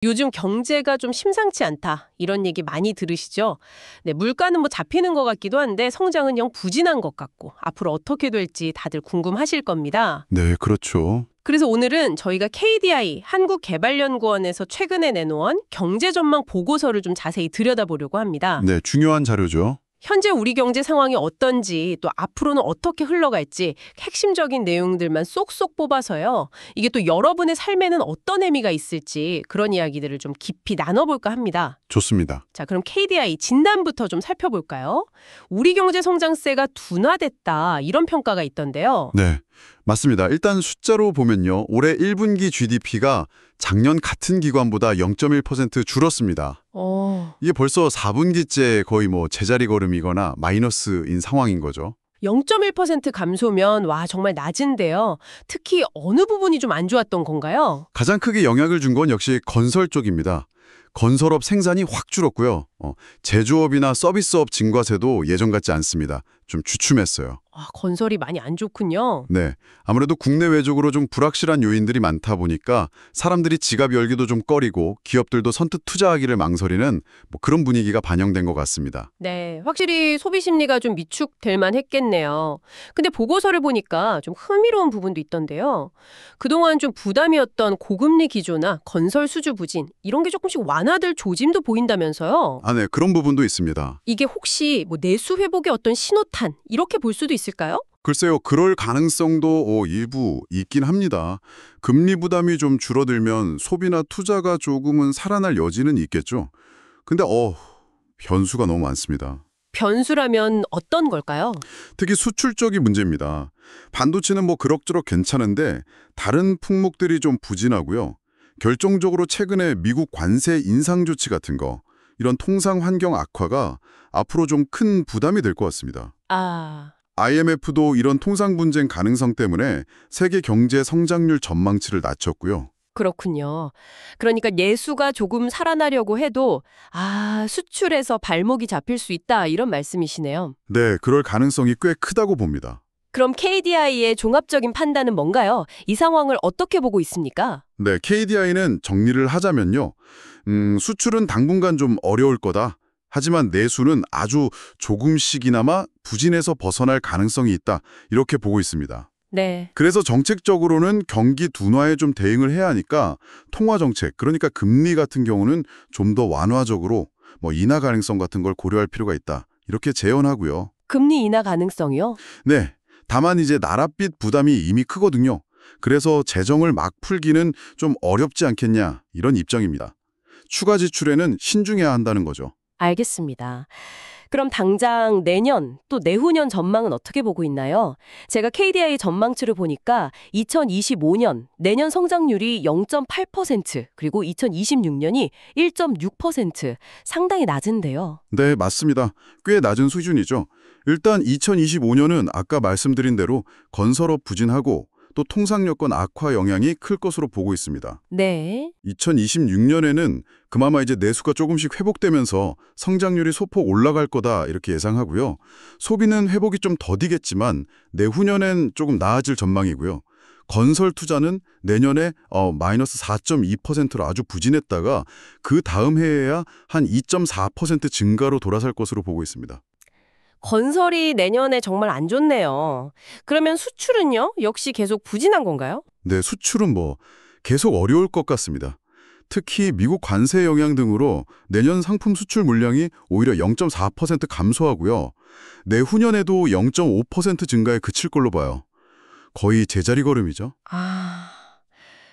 요즘 경제가 좀 심상치 않다. 이런 얘기 많이 들으시죠? 네, 물가는 뭐 잡히는 것 같기도 한데 성장은 영 부진한 것 같고 앞으로 어떻게 될지 다들 궁금하실 겁니다. 네, 그렇죠. 그래서 오늘은 저희가 KDI, 한국개발연구원에서 최근에 내놓은 경제 전망 보고서를 좀 자세히 들여다보려고 합니다. 네, 중요한 자료죠. 현재 우리 경제 상황이 어떤지 또 앞으로는 어떻게 흘러갈지 핵심적인 내용들만 쏙쏙 뽑아서요. 이게 또 여러분의 삶에는 어떤 의미가 있을지 그런 이야기들을 좀 깊이 나눠볼까 합니다. 좋습니다. 자, 그럼 KDI 진단부터 좀 살펴볼까요? 우리 경제 성장세가 둔화됐다 이런 평가가 있던데요. 네, 맞습니다. 일단 숫자로 보면요. 올해 1분기 GDP가 작년 같은 기간보다 0.1% 줄었습니다. 이게 벌써 4분기째 거의 뭐 제자리 걸음이거나 마이너스인 상황인 거죠. 0.1% 감소면 와 정말 낮은데요. 특히 어느 부분이 좀 안 좋았던 건가요? 가장 크게 영향을 준 건 역시 건설 쪽입니다. 건설업 생산이 확 줄었고요. 제조업이나 서비스업 증가세도 예전 같지 않습니다. 좀 주춤했어요. 아, 건설이 많이 안 좋군요. 네, 아무래도 국내 외적으로 좀 불확실한 요인들이 많다 보니까 사람들이 지갑 열기도 좀 꺼리고 기업들도 선뜻 투자하기를 망설이는 뭐 그런 분위기가 반영된 것 같습니다. 네, 확실히 소비 심리가 좀 위축될 만했겠네요. 근데 보고서를 보니까 좀 흥미로운 부분도 있던데요. 그동안 좀 부담이었던 고금리 기조나 건설 수주 부진 이런 게 조금씩 완화될 조짐도 보인다면서요. 네, 그런 부분도 있습니다. 이게 혹시 뭐 내수 회복의 어떤 신호탄 이렇게 볼 수도 있을까요? 글쎄요, 그럴 가능성도 일부 있긴 합니다. 금리 부담이 좀 줄어들면 소비나 투자가 조금은 살아날 여지는 있겠죠. 근데 변수가 너무 많습니다. 변수라면 어떤 걸까요? 특히 수출 쪽이 문제입니다. 반도체는 뭐 그럭저럭 괜찮은데 다른 품목들이 좀 부진하고요. 결정적으로 최근에 미국 관세 인상 조치 같은 거, 이런 통상 환경 악화가 앞으로 좀 큰 부담이 될 것 같습니다. 아, IMF도 이런 통상 분쟁 가능성 때문에 세계 경제 성장률 전망치를 낮췄고요. 그렇군요. 그러니까 내수가 조금 살아나려고 해도 수출에서 발목이 잡힐 수 있다 이런 말씀이시네요. 네, 그럴 가능성이 꽤 크다고 봅니다. 그럼 KDI의 종합적인 판단은 뭔가요? 이 상황을 어떻게 보고 있습니까? 네, KDI는 정리를 하자면요. 수출은 당분간 좀 어려울 거다. 하지만 내수는 아주 조금씩이나마 부진에서 벗어날 가능성이 있다. 이렇게 보고 있습니다. 네. 그래서 정책적으로는 경기 둔화에 좀 대응을 해야 하니까 통화 정책, 그러니까 금리 같은 경우는 좀 더 완화적으로 뭐 인하 가능성 같은 걸 고려할 필요가 있다. 이렇게 제언하고요. 금리 인하 가능성이요? 네, 다만 이제 나랏빚 부담이 이미 크거든요. 그래서 재정을 막 풀기는 좀 어렵지 않겠냐 이런 입장입니다. 추가 지출에는 신중해야 한다는 거죠. 알겠습니다. 그럼 당장 내년 또 내후년 전망은 어떻게 보고 있나요? 제가 KDI 전망치를 보니까 2025년 내년 성장률이 0.8% 그리고 2026년이 1.6% 상당히 낮은데요. 네, 맞습니다. 꽤 낮은 수준이죠. 일단 2025년은 아까 말씀드린 대로 건설업 부진하고 또 통상 여건 악화 영향이 클 것으로 보고 있습니다. 네. 2026년에는 그나마 이제 내수가 조금씩 회복되면서 성장률이 소폭 올라갈 거다 이렇게 예상하고요. 소비는 회복이 좀 더디겠지만 내후년엔 조금 나아질 전망이고요. 건설 투자는 내년에 마이너스 4.2%로 아주 부진했다가 그 다음 해에야 한 2.4% 증가로 돌아설 것으로 보고 있습니다. 건설이 내년에 정말 안 좋네요. 그러면 수출은요? 역시 계속 부진한 건가요? 네, 수출은 뭐 계속 어려울 것 같습니다. 특히 미국 관세 영향 등으로 내년 상품 수출 물량이 오히려 0.4% 감소하고요. 내후년에도 0.5% 증가에 그칠 걸로 봐요. 거의 제자리 걸음이죠.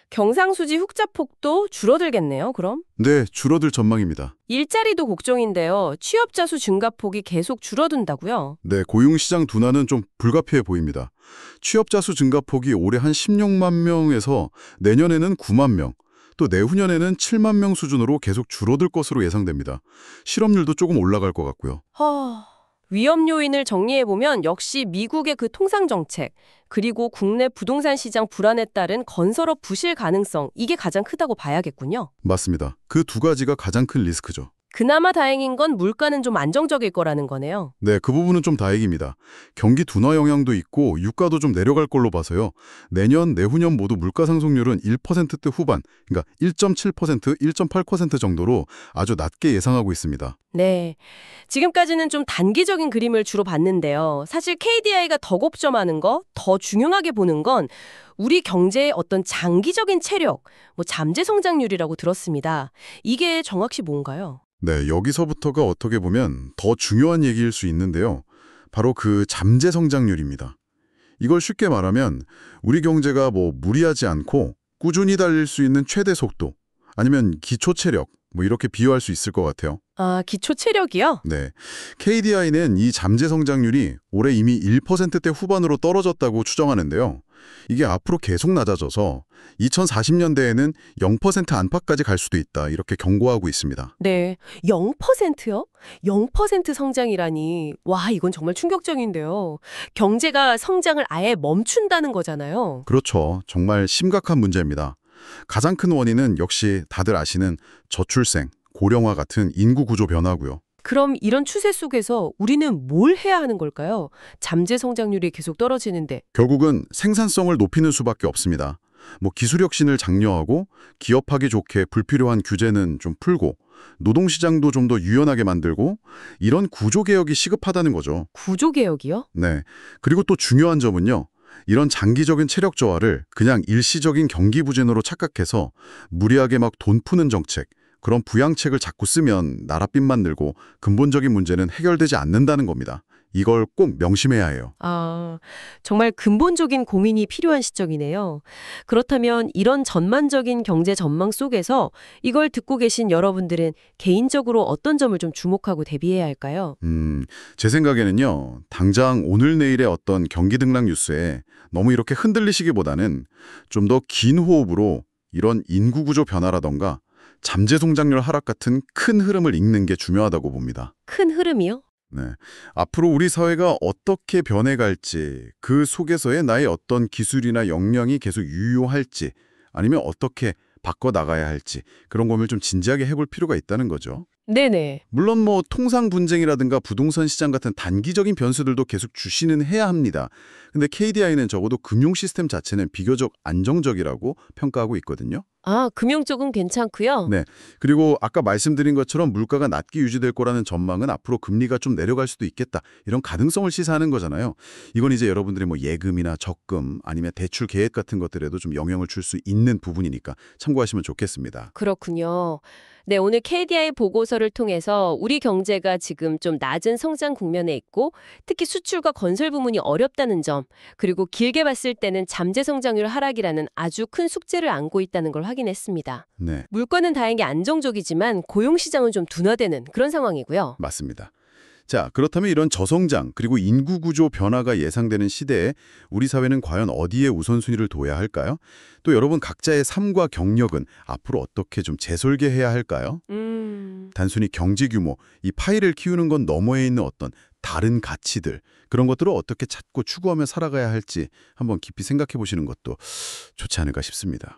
경상수지 흑자폭도 줄어들겠네요, 그럼? 네, 줄어들 전망입니다. 일자리도 걱정인데요. 취업자 수 증가폭이 계속 줄어든다고요? 네, 고용시장 둔화는 좀 불가피해 보입니다. 취업자 수 증가폭이 올해 한 16만 명에서 내년에는 9만 명, 또 내후년에는 7만 명 수준으로 계속 줄어들 것으로 예상됩니다. 실업률도 조금 올라갈 것 같고요. 위험 요인을 정리해보면 역시 미국의 그 통상정책, 그리고 국내 부동산 시장 불안에 따른 건설업 부실 가능성, 이게 가장 크다고 봐야겠군요. 맞습니다. 그 두 가지가 가장 큰 리스크죠. 그나마 다행인 건 물가는 좀 안정적일 거라는 거네요. 네, 그 부분은 좀 다행입니다. 경기 둔화 영향도 있고 유가도 좀 내려갈 걸로 봐서요. 내년, 내후년 모두 물가 상승률은 1%대 후반, 그러니까 1.7%, 1.8% 정도로 아주 낮게 예상하고 있습니다. 네. 지금까지는 좀 단기적인 그림을 주로 봤는데요. 사실 KDI가 더 걱정하는 거, 더 중요하게 보는 건 우리 경제의 어떤 장기적인 체력, 잠재 성장률이라고 들었습니다. 이게 정확히 뭔가요? 네, 여기서부터가 어떻게 보면 더 중요한 얘기일 수 있는데요. 바로 그 잠재 성장률입니다. 이걸 쉽게 말하면 우리 경제가 무리하지 않고 꾸준히 달릴 수 있는 최대 속도, 아니면 기초 체력, 이렇게 비유할 수 있을 것 같아요. 아, 기초 체력이요? 네, KDI는 이 잠재 성장률이 올해 이미 1%대 후반으로 떨어졌다고 추정하는데요. 이게 앞으로 계속 낮아져서 2040년대에는 0% 안팎까지 갈 수도 있다, 이렇게 경고하고 있습니다. 네. 0%요? 0% 성장이라니. 와, 이건 정말 충격적인데요. 경제가 성장을 아예 멈춘다는 거잖아요. 그렇죠. 정말 심각한 문제입니다. 가장 큰 원인은 역시 다들 아시는 저출생, 고령화 같은 인구 구조 변화고요. 그럼 이런 추세 속에서 우리는 뭘 해야 하는 걸까요? 잠재 성장률이 계속 떨어지는데. 결국은 생산성을 높이는 수밖에 없습니다. 기술 혁신을 장려하고 기업하기 좋게 불필요한 규제는 좀 풀고 노동시장도 좀 더 유연하게 만들고 이런 구조개혁이 시급하다는 거죠. 구조개혁이요? 네. 그리고 또 중요한 점은요. 이런 장기적인 체력 저하를 그냥 일시적인 경기 부진으로 착각해서 무리하게 막 돈 푸는 정책, 그런 부양책을 자꾸 쓰면 나랏빚만 늘고 근본적인 문제는 해결되지 않는다는 겁니다. 이걸 꼭 명심해야 해요. 아, 정말 근본적인 고민이 필요한 시점이네요. 그렇다면 이런 전반적인 경제 전망 속에서 이걸 듣고 계신 여러분들은 개인적으로 어떤 점을 좀 주목하고 대비해야 할까요? 제 생각에는요. 당장 오늘 내일의 어떤 경기 등락 뉴스에 너무 이렇게 흔들리시기보다는 좀 더 긴 호흡으로 이런 인구 구조 변화라던가 잠재 성장률 하락 같은 큰 흐름을 읽는 게 중요하다고 봅니다. 큰 흐름이요? 네. 앞으로 우리 사회가 어떻게 변해갈지, 그 속에서의 나의 어떤 기술이나 역량이 계속 유효할지, 아니면 어떻게 바꿔나가야 할지, 그런 고민을 좀 진지하게 해볼 필요가 있다는 거죠. 네네. 물론 통상 분쟁이라든가 부동산 시장 같은 단기적인 변수들도 계속 주시는 해야 합니다. 근데 KDI는 적어도 금융 시스템 자체는 비교적 안정적이라고 평가하고 있거든요. 아, 금융 쪽은 괜찮고요. 네. 그리고 아까 말씀드린 것처럼 물가가 낮게 유지될 거라는 전망은 앞으로 금리가 좀 내려갈 수도 있겠다, 이런 가능성을 시사하는 거잖아요. 이건 이제 여러분들이 예금이나 적금 아니면 대출 계획 같은 것들에도 좀 영향을 줄 수 있는 부분이니까 참고하시면 좋겠습니다. 그렇군요. 네, 오늘 KDI 보고서를 통해서 우리 경제가 지금 좀 낮은 성장 국면에 있고 특히 수출과 건설 부문이 어렵다는 점, 그리고 길게 봤을 때는 잠재 성장률 하락이라는 아주 큰 숙제를 안고 있다는 걸 확인했습니다. 네, 물가는 다행히 안정적이지만 고용 시장은 좀 둔화되는 그런 상황이고요. 맞습니다. 자, 그렇다면 이런 저성장 그리고 인구 구조 변화가 예상되는 시대에 우리 사회는 과연 어디에 우선순위를 둬야 할까요? 또 여러분 각자의 삶과 경력은 앞으로 어떻게 좀 재설계해야 할까요? 단순히 경제 규모, 이 파이를 키우는 건 너머에 있는 어떤 다른 가치들, 그런 것들을 어떻게 찾고 추구하며 살아가야 할지 한번 깊이 생각해 보시는 것도 좋지 않을까 싶습니다.